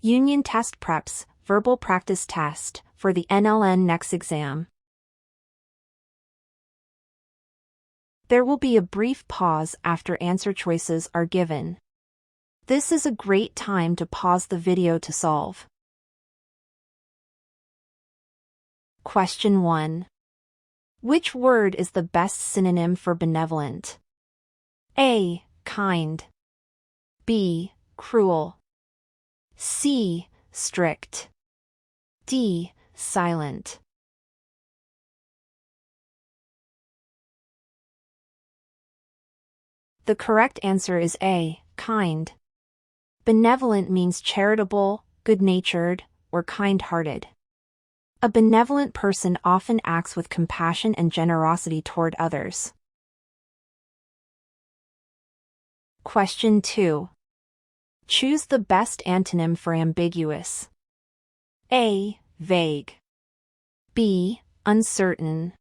Union Test Preps, Verbal Practice Test, for the NLN NEX exam. There will be a brief pause after answer choices are given. This is a great time to pause the video to solve. Question 1. Which word is the best synonym for benevolent? A. Kind. B. Cruel. C. Strict. D. Silent. The correct answer is A. Kind. Benevolent means charitable, good-natured, or kind-hearted. A benevolent person often acts with compassion and generosity toward others. Question 2. Choose the best antonym for ambiguous. A. Vague. B. Uncertain.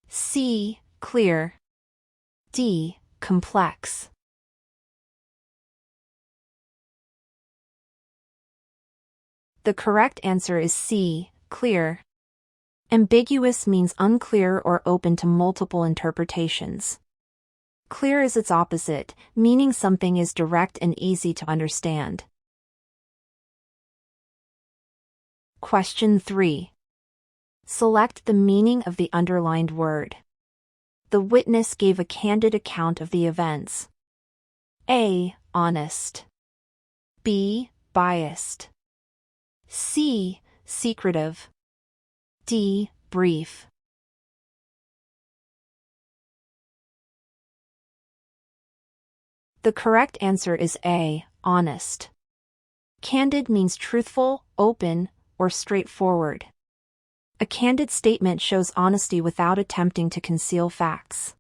C. Clear. D. Complex. The correct answer is C. Clear. Ambiguous means unclear or open to multiple interpretations. Clear is its opposite, meaning something is direct and easy to understand. Question 3. Select the meaning of the underlined word. The witness gave a candid account of the events. A. Honest. B. Biased. C. Secretive. D. Brief. The correct answer is A. Honest. Candid means truthful, open, or straightforward. A candid statement shows honesty without attempting to conceal facts.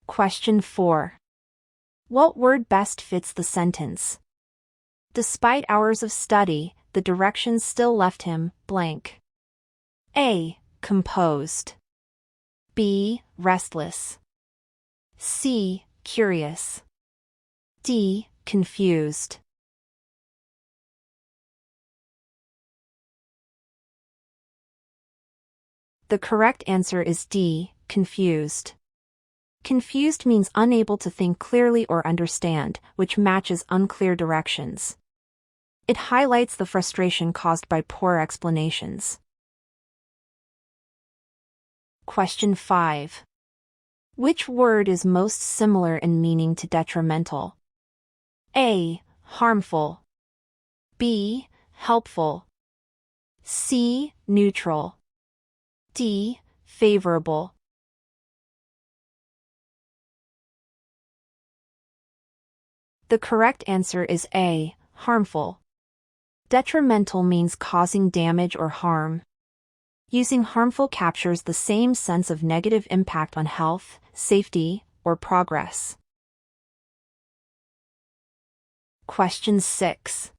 Question 4. What word best fits the sentence? Despite hours of study, the directions still left him blank. A. Composed. B. Restless. C. Curious. D. Confused. The correct answer is D. Confused. Confused means unable to think clearly or understand, which matches unclear directions. It highlights the frustration caused by poor explanations. Question 5. Which word is most similar in meaning to detrimental? A. Harmful. B. Helpful. C. Neutral. D. Favorable. The correct answer is A. Harmful. Detrimental means causing damage or harm. Using harmful captures the same sense of negative impact on health, safety, or progress. Question 6.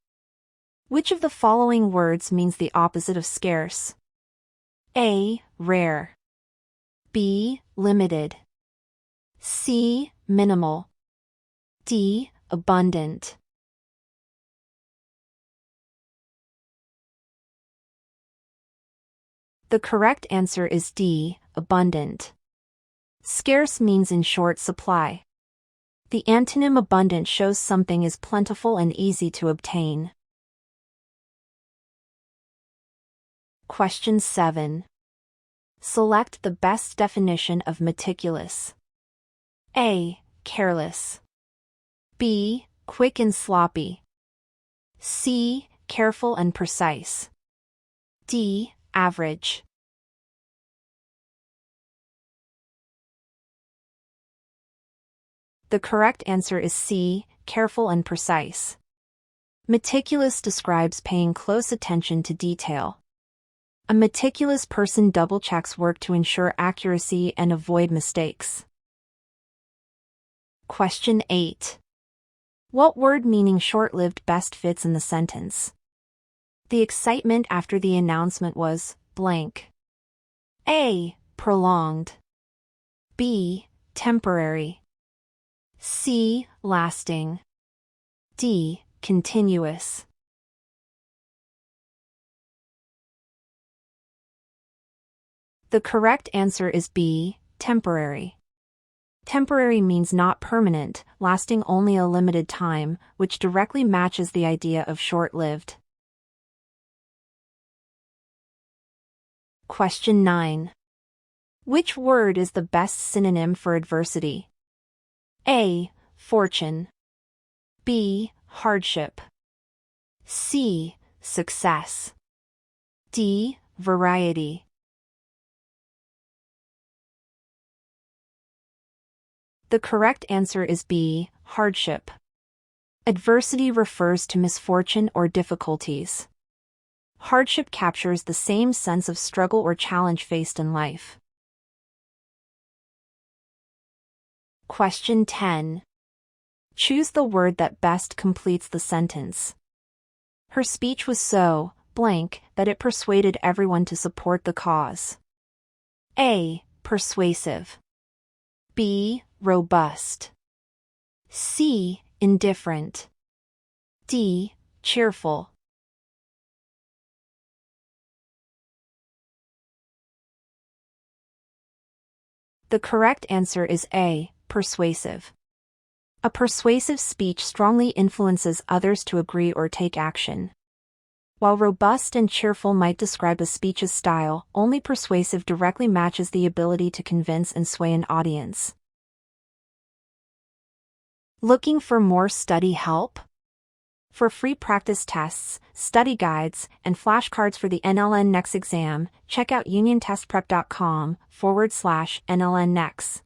Which of the following words means the opposite of scarce? A. Rare. B. Limited. C. Minimal. D. Abundant. The correct answer is D. Abundant. Scarce means in short supply. The antonym abundant shows something is plentiful and easy to obtain. Question 7. Select the best definition of meticulous. A. Careless. B. Quick and sloppy. C. Careful and precise. D. Average. The correct answer is C. Careful and precise. Meticulous describes paying close attention to detail. A meticulous person double-checks work to ensure accuracy and avoid mistakes. Question 8. What word meaning short-lived best fits in the sentence? The excitement after the announcement was blank. A. Prolonged. B. Temporary. C. Lasting. D. Continuous. The correct answer is B. Temporary. Temporary means not permanent, lasting only a limited time, which directly matches the idea of short-lived. Question 9. Which word is the best synonym for adversity? A. Fortune. B. Hardship. C. Success. D. Variety. The correct answer is B. Hardship. Adversity refers to misfortune or difficulties. Hardship captures the same sense of struggle or challenge faced in life. Question 10. Choose the word that best completes the sentence. Her speech was so blank that it persuaded everyone to support the cause. A. Persuasive. B. Robust. C. Indifferent. D. Cheerful. The correct answer is A. Persuasive. A persuasive speech strongly influences others to agree or take action. While robust and cheerful might describe a speech's style, only persuasive directly matches the ability to convince and sway an audience. Looking for more study help? For free practice tests, study guides, and flashcards for the NLN NEX exam, check out uniontestprep.com/NLN NEX.